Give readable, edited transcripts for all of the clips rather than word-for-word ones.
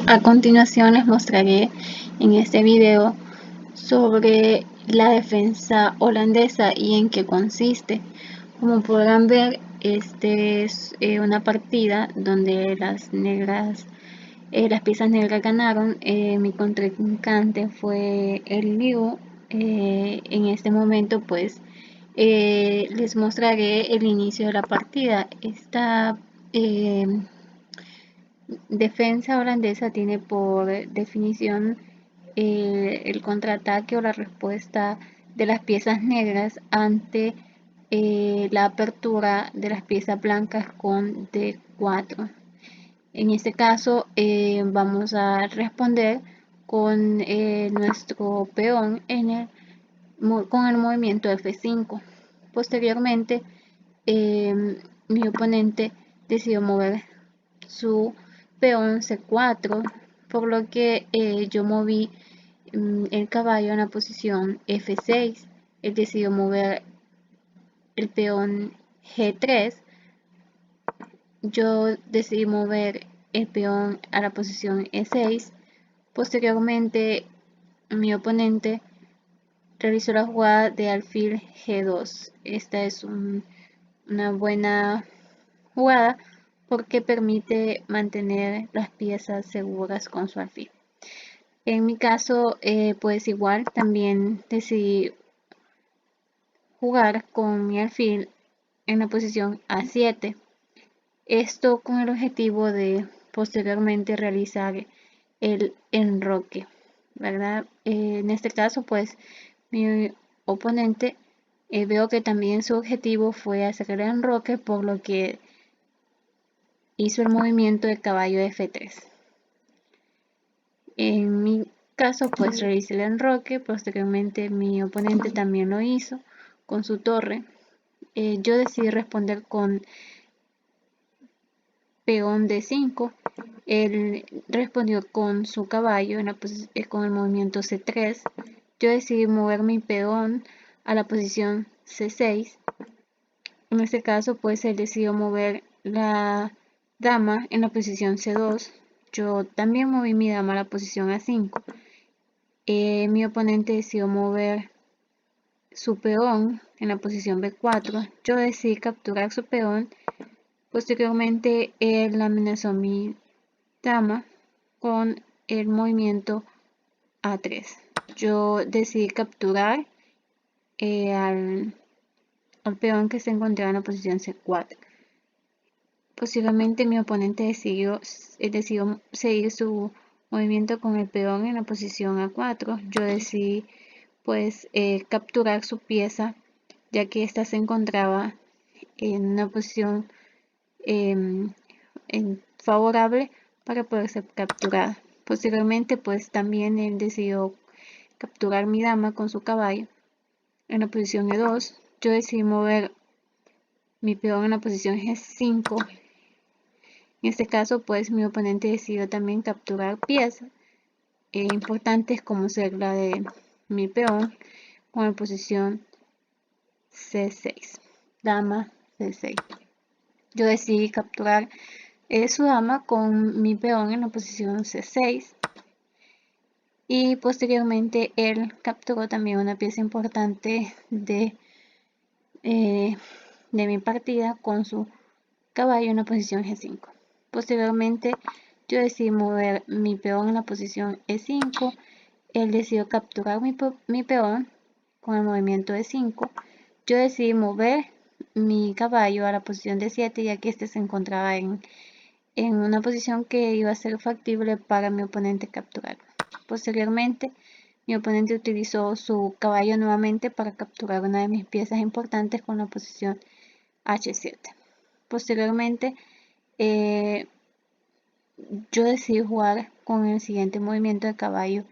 A continuación les mostraré en este video sobre la defensa holandesa y en qué consiste. Como podrán ver, este es una partida donde las piezas negras ganaron. Mi contrincante fue el Liu. En este momento pues les mostraré el inicio de la partida. Esta defensa holandesa tiene por definición el contraataque o la respuesta de las piezas negras ante la apertura de las piezas blancas con D4. En este caso vamos a responder con nuestro peón con el movimiento F5. Posteriormente mi oponente decidió mover su peón C4, por lo que yo moví el caballo en la posición F6. Él decidió mover el peón G3. Yo decidí mover el peón a la posición E6. Posteriormente, mi oponente realizó la jugada de alfil G2. Esta es una buena jugada porque permite mantener las piezas seguras con su alfil. En mi caso, pues igual también decidí jugar con mi alfil en la posición A7. Esto con el objetivo de posteriormente realizar el enroque, ¿verdad? En este caso, pues mi oponente veo que también su objetivo fue hacer el enroque, por lo que hizo el movimiento de caballo F3. En mi caso, pues realicé el enroque. Posteriormente mi oponente también lo hizo con su torre. Yo decidí responder con peón D5. Él respondió con su caballo con el movimiento C3. Yo decidí mover mi peón a la posición C6. En este caso, pues él decidió mover la dama en la posición C2. Yo también moví mi dama a la posición A5. Mi oponente decidió mover su peón en la posición B4. Yo decidí capturar su peón. Posteriormente, él amenazó mi dama con el movimiento A3. Yo decidí capturar al peón que se encontraba en la posición C4. Posiblemente mi oponente decidió seguir su movimiento con el peón en la posición A4. Yo decidí pues capturar su pieza, ya que ésta se encontraba en una posición favorable para poder ser capturada. Posteriormente pues también él decidió capturar mi dama con su caballo en la posición E2. Yo decidí mover mi peón en la posición G5. En este caso, pues mi oponente decidió también capturar piezas importantes, como ser la de mi peón con la posición C6, dama C6. Yo decidí capturar su dama con mi peón en la posición C6 y posteriormente él capturó también una pieza importante de mi partida con su caballo en la posición G5. Posteriormente yo decidí mover mi peón en la posición E5. Él decidió capturar mi peón con el movimiento E5. Yo decidí mover mi caballo a la posición D7, ya que este se encontraba en una posición que iba a ser factible para mi oponente capturar. Posteriormente, mi oponente utilizó su caballo nuevamente para capturar una de mis piezas importantes con la posición H7. Posteriormente, yo decidí jugar con el siguiente movimiento de caballo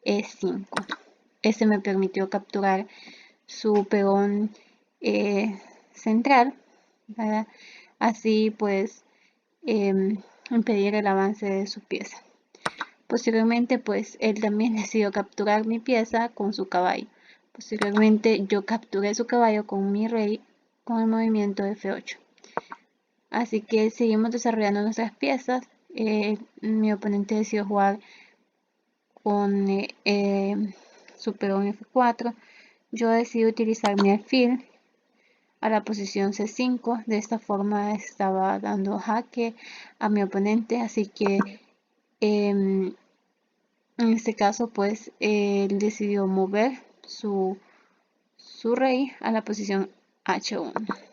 E5. Este me permitió capturar su peón central, ¿verdad? Así pues impedir el avance de su pieza. Posteriormente pues él también decidió capturar mi pieza con su caballo. Posteriormente yo capturé su caballo con mi rey con el movimiento F8. Así que seguimos desarrollando nuestras piezas. mi oponente decidió jugar con su peón F4. Yo decidí utilizar mi alfil a la posición C5. De esta forma estaba dando jaque a mi oponente, así que en este caso pues él decidió mover su rey a la posición H1.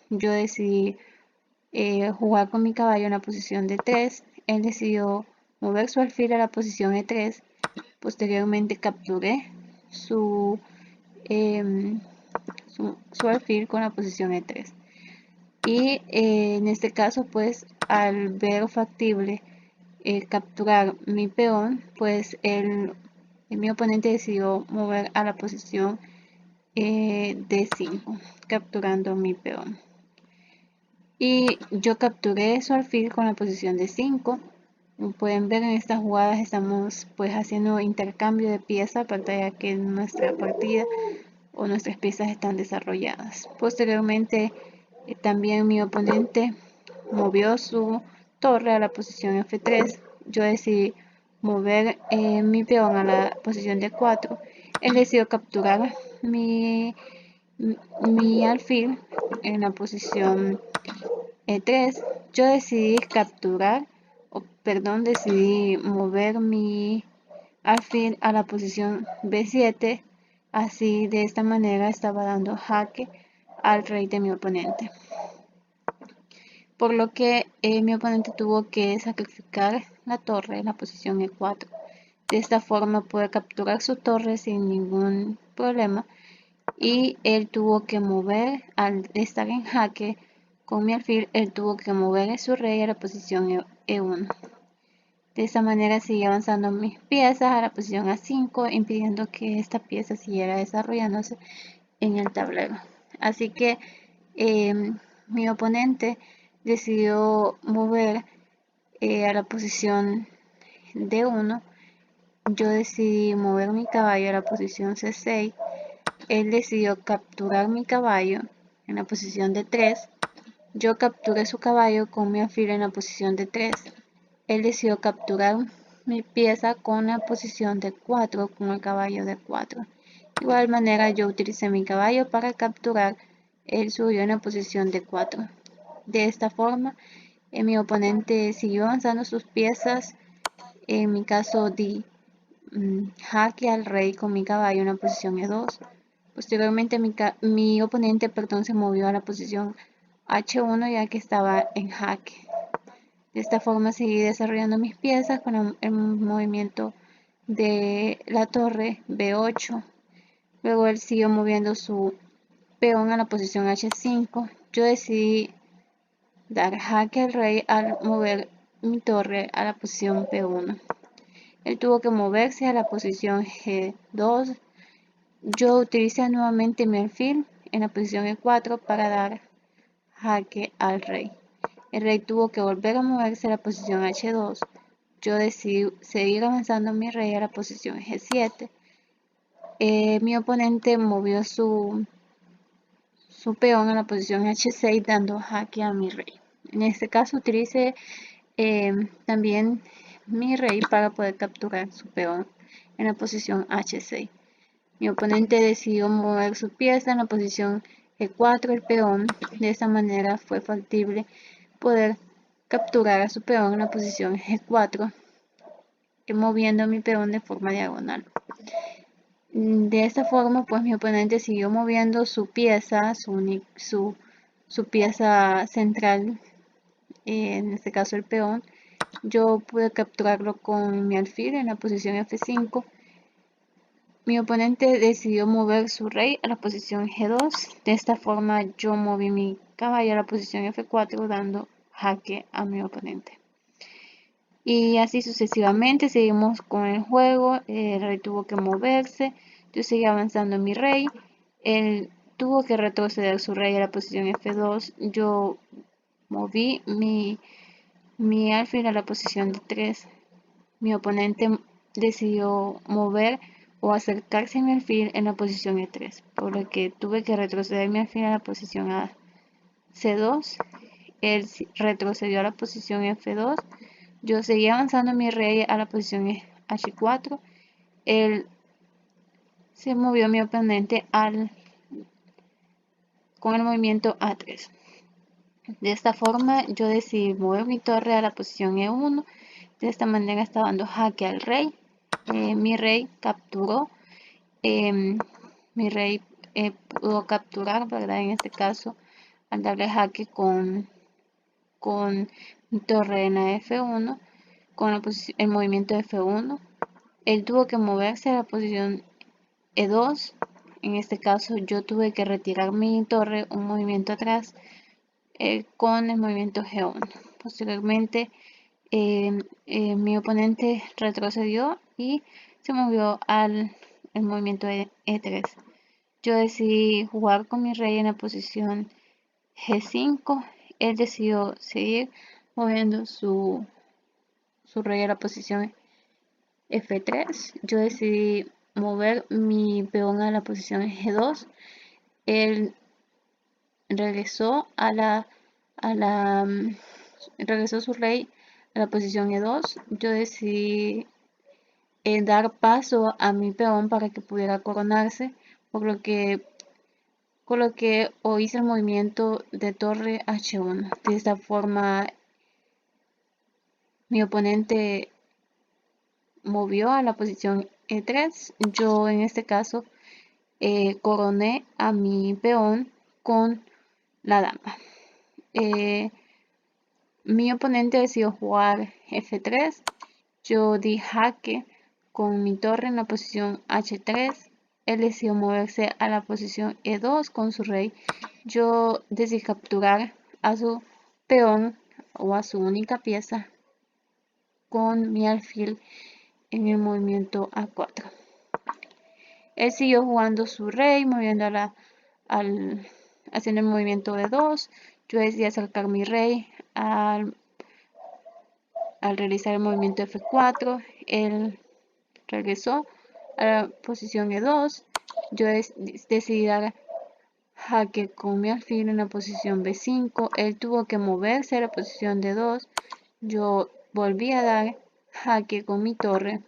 Yo decidí jugar con mi caballo en la posición de 3. Él decidió mover su alfil a la posición E3. Posteriormente capturé su alfil con la posición E3. Y en este caso pues al ver factible capturar mi peón, pues mi oponente decidió mover a la posición D5, capturando mi peón. Y yo capturé su alfil con la posición de 5. Como pueden ver en estas jugadas estamos pues haciendo intercambio de piezas para que nuestra partida o nuestras piezas están desarrolladas. Posteriormente también mi oponente movió su torre a la posición F3. Yo decidí mover mi peón a la posición de 4. Él decidió capturar mi alfil en la posición E3. Yo decidí decidí mover mi alfil a la posición B7. Así de esta manera estaba dando jaque al rey de mi oponente, por lo que mi oponente tuvo que sacrificar la torre en la posición E4. De esta forma pude capturar su torre sin ningún problema, y él tuvo que mover, al estar en jaque con mi alfil, él tuvo que mover su rey a la posición E1. De esta manera sigue avanzando mis piezas a la posición A5, impidiendo que esta pieza siguiera desarrollándose en el tablero. Así que mi oponente decidió mover a la posición D1. Yo decidí mover mi caballo a la posición C6. Él decidió capturar mi caballo en la posición de 3. Yo capturé su caballo con mi alfil en la posición de 3. Él decidió capturar mi pieza con la posición de 4, con el caballo de 4. De igual manera yo utilicé mi caballo para capturar el suyo en la posición de 4. De esta forma mi oponente siguió avanzando sus piezas. En mi caso di jaque al rey con mi caballo en la posición E2. Posteriormente mi oponente se movió a la posición H1 ya que estaba en jaque. De esta forma seguí desarrollando mis piezas con el movimiento de la torre B8. Luego él siguió moviendo su peón a la posición H5. Yo decidí dar jaque al rey al mover mi torre a la posición P1. Él tuvo que moverse a la posición G2. Yo utilicé nuevamente mi alfil en la posición E4 para dar jaque al rey. El rey tuvo que volver a moverse a la posición H2. Yo decidí seguir avanzando mi rey a la posición G7. Mi oponente movió su peón a la posición H6 dando jaque a mi rey. En este caso utilicé también mi rey para poder capturar su peón en la posición H6. Mi oponente decidió mover su pieza en la posición E4, el peón. De esta manera fue factible poder capturar a su peón en la posición G4, moviendo mi peón de forma diagonal. De esta forma, pues mi oponente siguió moviendo su pieza, su pieza central, en este caso el peón. Yo pude capturarlo con mi alfil en la posición F5. Mi oponente decidió mover su rey a la posición G2. De esta forma yo moví mi caballo a la posición F4 dando jaque a mi oponente. Y así sucesivamente seguimos con el juego. El rey tuvo que moverse. Yo seguí avanzando mi rey. Él tuvo que retroceder su rey a la posición F2. Yo moví mi alfil a la posición de 3. Mi oponente decidió mover o acercarse a mi alfil en la posición E3, por lo que tuve que retroceder mi alfil a la posición C2. Él retrocedió a la posición F2. Yo seguí avanzando mi rey a la posición H4. Él se movió mi oponente con el movimiento A3. De esta forma yo decidí mover mi torre a la posición E1. De esta manera está dando jaque al rey. Mi rey capturó. Mi rey pudo capturar, ¿verdad? En este caso, al darle jaque con mi torre en la F1, con el movimiento F1. Él tuvo que moverse a la posición E2. En este caso yo tuve que retirar mi torre un movimiento atrás con el movimiento G1. Posteriormente mi oponente retrocedió y se movió al movimiento E3. Yo decidí jugar con mi rey en la posición G5. Él decidió seguir moviendo su rey a la posición F3. Yo decidí mover mi peón a la posición G2. Él regresó regresó su rey a la posición E2. Yo decidí dar paso a mi peón para que pudiera coronarse, por lo que coloqué o hice el movimiento de torre H1. De esta forma mi oponente movió a la posición E3. Yo en este caso coroné a mi peón con la dama. Mi oponente decidió jugar F3. Yo di jaque con mi torre en la posición H3. Él decidió moverse a la posición E2 con su rey. Yo decidí capturar a su peón o a su única pieza con mi alfil en el movimiento A4. Él siguió jugando su rey, moviendo haciendo el movimiento E2. Yo decidí acercar mi rey al realizar el movimiento F4. Él regresó a la posición E2. Yo decidí dar jaque con mi alfil en la posición B5. Él tuvo que moverse a la posición D2. Yo volví a dar jaque con mi torre.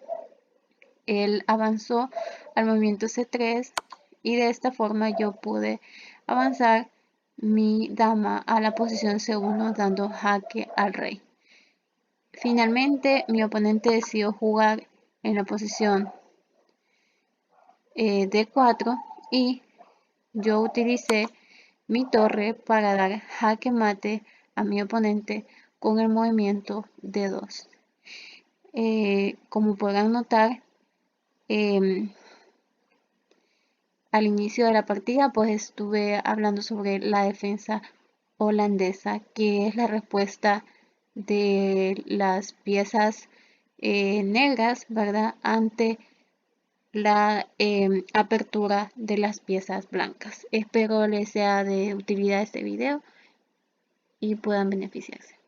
Él avanzó al movimiento C3 y de esta forma yo pude avanzar mi dama a la posición C1 dando jaque al rey. Finalmente mi oponente decidió jugar en la posición D4 y yo utilicé mi torre para dar jaque mate a mi oponente con el movimiento D2. Como podrán notar, al inicio de la partida pues estuve hablando sobre la defensa holandesa, que es la respuesta de las piezas negras, ¿verdad?, ante la apertura de las piezas blancas. Espero les sea de utilidad este video y puedan beneficiarse.